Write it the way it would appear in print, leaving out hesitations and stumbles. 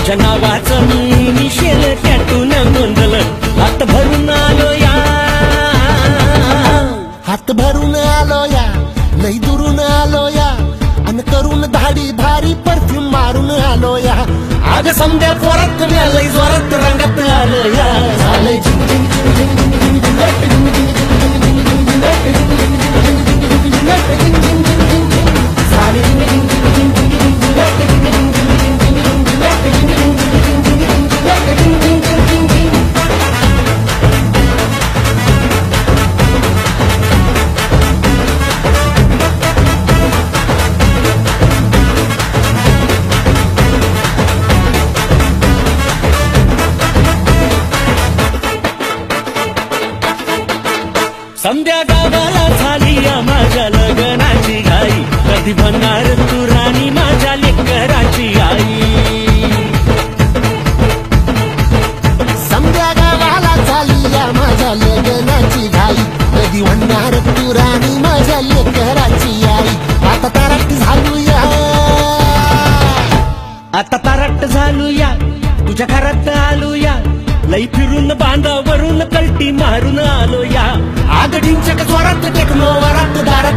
तुझ्या नावाचं मी निशेल त्यातून नोंदलं हात भरून आलो या हात भरून आलो या लई दुरून आलो या अन करून धाडी भारी परफ्यूम मारून आलो या अग समद्या पोरात लई जोरात रंगात आलो या झालंय समद्या गावाला झाली या माझ्या लग्नाची घाई कधी बनणार तू राणी माझ्या लेकराची आई समद्या गावाला झाली या माझ्या लग्नाची घाई कधी म्हणणार तू राणी माझ्या लेकराची आई आता तारट झालूया आता तारट झालूया तुझ्या घरात आलूया लई फिरून बांधावरून कलटी मारून आलो या आगडींच्या स्वरात टेकनो वरात दारात